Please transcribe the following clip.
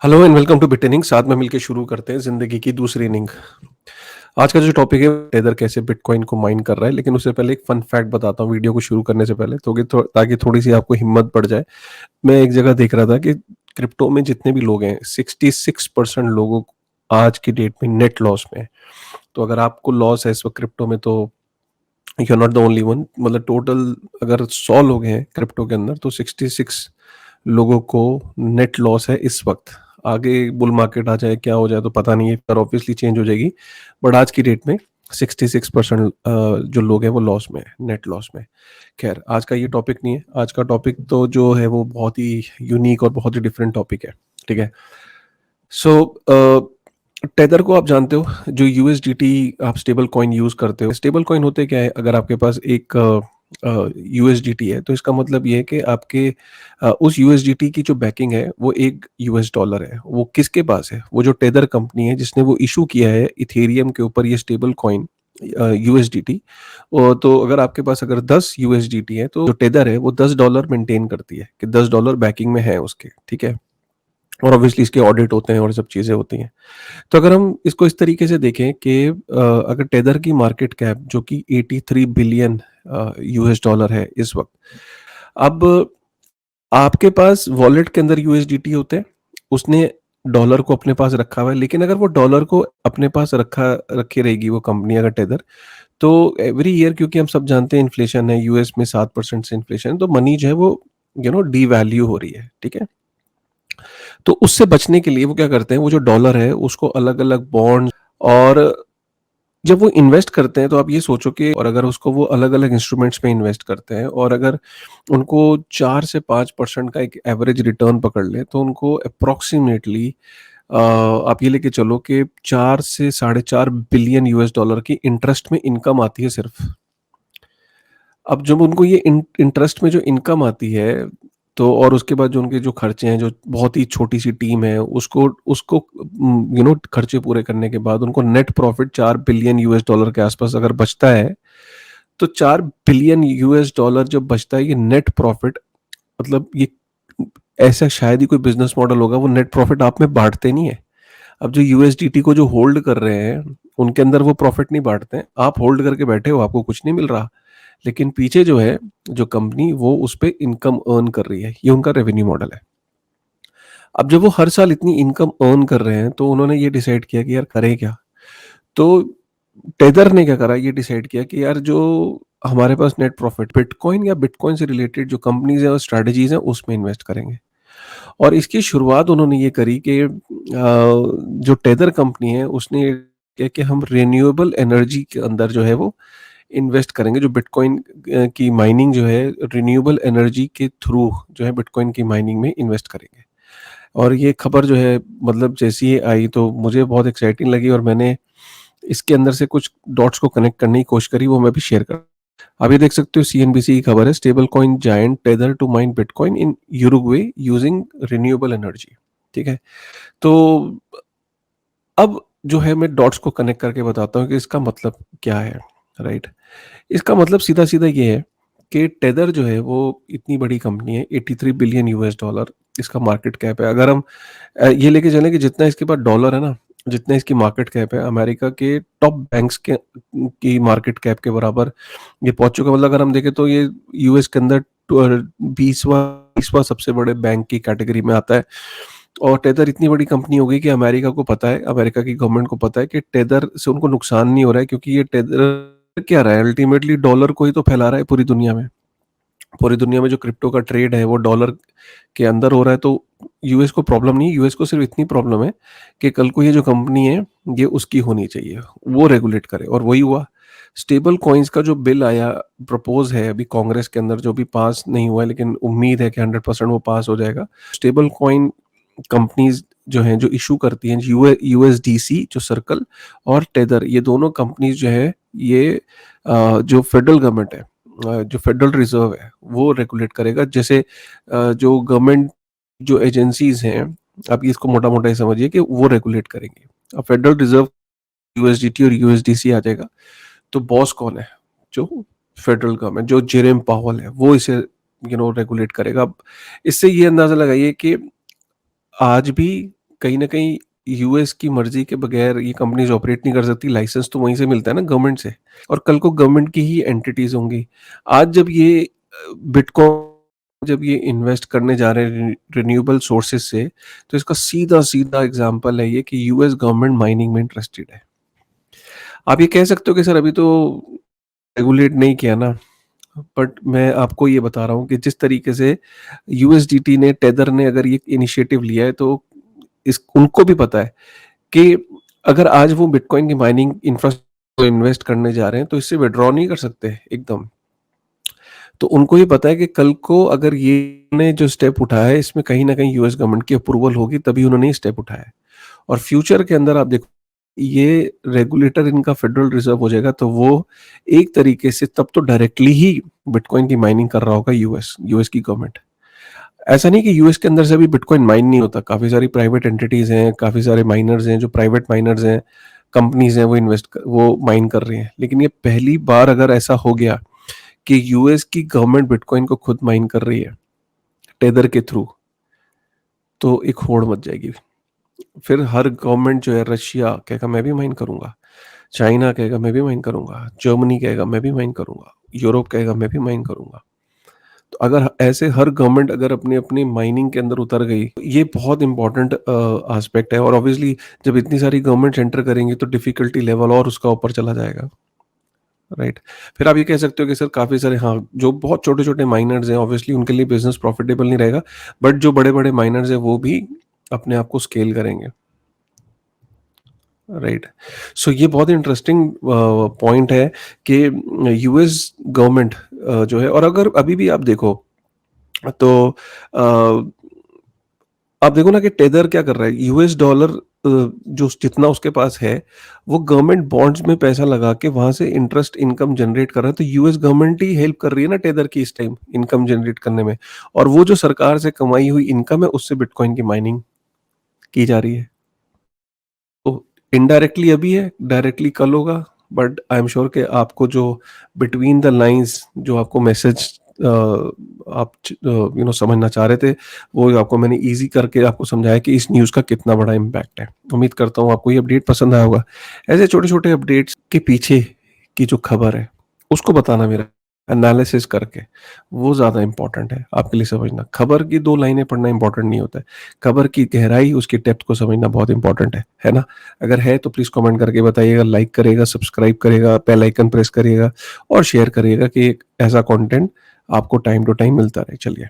Hello and welcome to बिटनिंग। साथ में मिलकर शुरू करते हैं जिंदगी की दूसरी इनिंग। आज का जो टॉपिक है टेदर कैसे बिटकॉइन को माइन कर रहा है, लेकिन उससे पहले एक फन फैक्ट बताता हूँ वीडियो को शुरू करने से पहले, ताकि थोड़ी सी आपको हिम्मत बढ़ जाए। मैं एक जगह देख रहा था कि क्रिप्टो में जितने भी लोग हैं 66% लोगों आज की डेट में नेट लॉस में है। तो अगर आपको लॉस है इस वक्त क्रिप्टो में, तो you are not the only one. मतलब टोटल अगर 100 लोग हैं क्रिप्टो के अंदर, तो 66 लोगों को नेट लॉस है इस वक्त। आगे बुल मार्केट आ जाए, क्या हो जाए तो पता नहीं है, पर ऑब्वियसली चेंज हो जाएगी। बट आज की डेट में 66% जो लोग हैं वो लॉस में है, नेट लॉस में। खैर, आज का ये टॉपिक नहीं है। आज का टॉपिक तो जो है वो बहुत ही यूनिक और बहुत ही डिफरेंट टॉपिक है। ठीक है। सो टेदर को आप जानते हो, जो यूएसडीटी आप स्टेबल कॉइन यूज करते हो। स्टेबल कॉइन होते क्या है? अगर आपके पास एक यूएसडीटी है, तो इसका मतलब ये है कि आपके उस यूएसडीटी की जो बैकिंग है वो एक यूएस डॉलर है। वो किसके पास है? वो जो टेदर कंपनी है जिसने वो इशू किया है इथेरियम के ऊपर ये स्टेबल कॉइन यूएसडीटी। तो अगर आपके पास अगर 10 यूएसडीटी है, तो जो टेदर है वो $10 मेंटेन करती है कि $10 बैकिंग में है उसके। ठीक है। और ऑब्वियसली इसके ऑडिट होते हैं और सब चीज़ें होती हैं। तो अगर हम इसको इस तरीके से देखें कि अगर टेदर की मार्केट कैप जो कि 83 बिलियन यूएस डॉलर है इस वक्त। अब आपके पास वॉलेट के अंदर यूएसडीटी होते हैं, उसने डॉलर को अपने पास रखा हुआ है। लेकिन अगर वो डॉलर को अपने पास रखे रहेगी वो कंपनी, अगर टेदर, तो एवरी ईयर, क्योंकि हम सब जानते हैं इन्फ्लेशन है यूएस में, 7% से इन्फ्लेशन है, तो मनी जो है वो डी वैल्यू हो रही है। ठीक है। तो उससे बचने के लिए वो क्या करते हैं, वो जो डॉलर है उसको अलग अलग बॉन्ड, और जब वो इन्वेस्ट करते हैं तो आप ये सोचो कि, और अगर उसको वो अलग अलग इंस्ट्रूमेंट्स में इन्वेस्ट करते हैं, और अगर उनको 4 से 5% का एक एवरेज रिटर्न पकड़ ले, तो उनको अप्रोक्सीमेटली आप ये लेके चलो कि 4 से 4.5 बिलियन यूएस डॉलर की इंटरेस्ट में इनकम आती है सिर्फ। अब जब उनको ये इंटरेस्ट में जो इनकम आती है, तो और उसके बाद जो उनके जो खर्चे हैं, जो बहुत ही छोटी सी टीम है, उसको उसको खर्चे पूरे करने के बाद उनको net profit 4 billion US dollar के आसपास अगर बचता है, तो 4 बिलियन यूएस डॉलर जब बचता है, ये नेट प्रॉफिट, मतलब ये ऐसा शायद ही कोई बिजनेस मॉडल होगा, वो नेट प्रॉफिट आप में बांटते नहीं है। अब जो यूएसडीटी को जो होल्ड कर रहे हैं, उनके अंदर वो प्रॉफिट नहीं बांटते हैं। आप होल्ड करके बैठे हो, आपको कुछ नहीं मिल रहा, लेकिन पीछे जो है, जो कंपनी, वो उस पे इनकम अर्न कर रही है। ये उनका रेवेन्यू मॉडल है। अब जब वो हर साल इतनी इनकम अर्न कर रहे हैं, तो उन्होंने ये डिसाइड किया कि यार करें क्या। तो टेदर ने क्या करा, ये डिसाइड किया कि यार जो हमारे पास नेट प्रॉफिट बिटकॉइन या बिटकॉइन से रिलेटेड जो कंपनीज हैं और स्ट्रेटजीज हैं, उसमें इन्वेस्ट करेंगे। और इसकी शुरुआत उन्होंने ये करी कि जो टेदर कंपनी है उसने ये किया कि हम रिन्यूएबल एनर्जी के अंदर जो है वो इन्वेस्ट करेंगे। जो बिटकॉइन की माइनिंग जो है, रिन्यूएबल एनर्जी के थ्रू जो है बिटकॉइन की माइनिंग में इन्वेस्ट करेंगे। और ये खबर जो है, मतलब जैसी ही आई तो मुझे बहुत एक्साइटिंग लगी, और मैंने इसके अंदर से कुछ डॉट्स को कनेक्ट करने की कोशिश करी, वो मैं भी शेयर कर। आप ये देख सकते हो, सीएनबीसी की खबर है, stable coin giant Tether to mine bitcoin in Uruguay using renewable energy. ठीक है। तो अब जो है, मैं डॉट्स को कनेक्ट करके बताता हूँ कि इसका मतलब क्या है। राइट। इसका मतलब सीधा सीधा ये है कि टेदर जो है वो इतनी बड़ी कंपनी है, 83 बिलियन यूएस डॉलर इसका मार्केट कैप है। अगर हम ये लेके चलें कि जितना इसके पास डॉलर है ना, जितना इसकी मार्केट कैप है, अमेरिका के टॉप बैंक्स के की मार्केट कैप के बराबर ये पहुंच चुका है। मतलब अगर हम देखें तो ये यूएस के अंदर 20वां सबसे बड़े बैंक की कैटेगरी में आता है। और टेदर इतनी बड़ी कंपनी हो गई कि अमेरिका को पता है, अमेरिका की गवर्नमेंट को पता है कि टेदर से उनको नुकसान नहीं हो रहा है, क्योंकि ये टेदर क्या रहा है, अल्टीमेटली डॉलर को ही तो फैला रहा है पूरी दुनिया में। पूरी दुनिया में जो क्रिप्टो का ट्रेड है वो डॉलर के अंदर हो रहा है। तो यूएस को प्रॉब्लम नहीं, यूएस को सिर्फ इतनी प्रॉब्लम है कि कल को ये जो कंपनी है ये उसकी होनी चाहिए, वो रेगुलेट करे, और वही हुआ। स्टेबल कॉइन्स का जो बिल आया, प्रपोज है अभी कांग्रेस के अंदर, जो भी पास नहीं हुआ है, लेकिन उम्मीद है कि 100% वो पास हो जाएगा। स्टेबल कॉइन कंपनीज जो हैं, जो इशू करती हैं, यूएसडीसी जो सर्कल और टेदर, ये दोनों कंपनीज जो है, ये जो फेडरल गवर्नमेंट है, जो फेडरल रिजर्व है, वो रेगुलेट करेगा। जैसे जो गवर्नमेंट जो एजेंसीज हैं, आप इसको मोटा मोटा ही समझिए कि वो रेगुलेट करेंगे। अब फेडरल रिजर्व, यूएसडीटी और यूएसडीसी आ जाएगा, तो बॉस कौन है? जो फेडरल गवर्नमेंट, जो जेरेम पावल है, वो इसे रेगुलेट करेगा। अब इससे ये अंदाजा लगाइए कि आज भी कहीं न कहीं यूएस की मर्ज़ी के बगैर ये कंपनीज़ ऑपरेट नहीं कर सकती, लाइसेंस तो वहीं से मिलता है ना गवर्नमेंट से, और कल को गवर्नमेंट की ही एंटिटीज़ होंगी। आज जब ये बिटकॉइन जब ये इन्वेस्ट करने जा रहे हैं रिन्यूएबल सोर्सेज़ से, तो इसका सीधा-सीधा एग्ज़ाम्पल है ये कि यूएस गवर्नमेंट माइनिंग में इंटरेस्टेड है। आप ये कह सकते हो कि सर अभी तो रेगुलेट नहीं किया ना, बट मैं आपको ये बता रहा हूँ कि जिस तरीके से यूएसडीटी ने, टेदर ने अगर ये इनिशिएटिव लिया है, तो इस उनको भी पता है कि अगर आज वो बिटकॉइन की माइनिंग इंफ्रास्ट्रक्चर इन्वेस्ट करने जा रहे हैं, तो इससे विथड्रॉ नहीं कर सकते एकदम। तो उनको ये पता है कि कल को अगर ये ने जो स्टेप उठाया है, इसमें कहीं न कहीं यूएस गवर्नमेंट की अप्रूवल होगी, तभी उन्होंने ये स्टेप उठाया है। और फ्यूचर के अंदर आप देखो, ये रेगुलेटर इनका फेडरल रिजर्व हो जाएगा, तो वो एक तरीके से तब तो डायरेक्टली ही बिटकॉइन की माइनिंग कर रहा होगा यूएस यूएस की गवर्नमेंट। ऐसा नहीं कि यूएस के अंदर से भी बिटकॉइन माइन नहीं होता, काफ़ी सारी प्राइवेट एंटिटीज़ हैं, काफ़ी सारे माइनर्स हैं, जो प्राइवेट माइनर्स हैं, कंपनीज़ हैं, वो माइन कर रही हैं। लेकिन ये पहली बार अगर ऐसा हो गया कि यूएस की गवर्नमेंट बिटकॉइन को खुद माइन कर रही है, टेदर के थ्रू, तो एक होड़ मच जाएगी। फिर हर गवर्नमेंट जो है, रशिया कहेगा मैं भी माइन करूँगा, चाइना कहेगा मैं भी माइन करूँगा, जर्मनी कहेगा मैं भी माइन करूँगा, यूरोप कहेगा मैं भी माइन करूँगा। तो अगर ऐसे हर गवर्नमेंट अगर अपनी-अपनी माइनिंग के अंदर उतर गई, तो ये बहुत इम्पोर्टेंट एस्पेक्ट है, और ऑब्वियसली जब इतनी सारी गवर्नमेंट्स एंटर करेंगी, तो डिफिकल्टी लेवल और उसका ऊपर चला जाएगा, राइट? फिर आप ये कह सकते हो कि सर काफ़ी सारे, हाँ, जो बहुत छोटे-छोटे माइनर्स हैं, ऑब्वियसली उनके लिए बिज़नेस प्रॉफिटेबल नहीं रहेगा, बट जो बड़े-बड़े माइनर्स हैं, वो भी अपने आप को स्केल करेंगे, राइट? सो ये बहुत इंटरेस्टिंग पॉइंट है कि यूएस गवर्नमेंट जो है, और अगर अभी भी आप देखो, तो आप देखो ना कि टेदर क्या कर रहा है, यूएस डॉलर जो जितना उसके पास है, वो गवर्नमेंट बॉन्ड्स में पैसा लगा के वहां से इंटरेस्ट इनकम जनरेट कर रहा है। तो यूएस गवर्नमेंट ही हेल्प कर रही है ना टेदर की इस टाइम इनकम जनरेट करने में, और वो जो सरकार से कमाई हुई इनकम है, उससे बिटकॉइन की माइनिंग की जा रही है। तो इनडायरेक्टली अभी है, डायरेक्टली कल होगा, बट आई एम श्योर कि आपको जो बिटवीन द लाइंस जो आपको मैसेज आप समझना चाह रहे थे, वो आपको मैंने इजी करके आपको समझाया कि इस न्यूज़ का कितना बड़ा इम्पैक्ट है। उम्मीद करता हूँ आपको ये अपडेट पसंद आया होगा। ऐसे छोटे-छोटे अपडेट्स के पीछे की जो खबर है, उसको बताना मेरा एनालिसिस करके, वो ज़्यादा इम्पोर्टेंट है आपके लिए समझना। खबर की 2 लाइनें पढ़ना इम्पोर्टेंट नहीं होता है। खबर की गहराई, उसकी डेप्थ को समझना बहुत इम्पोर्टेंट है ना? अगर है तो प्लीज़ कमेंट करके बताइएगा, लाइक करिएगा, सब्सक्राइब करिएगा, बेल आइकन प्रेस करिएगा और शेयर करिएगा कि एक ऐसा कंटेंट आपको टाइम टू टाइम मिलता रहे। चलिए।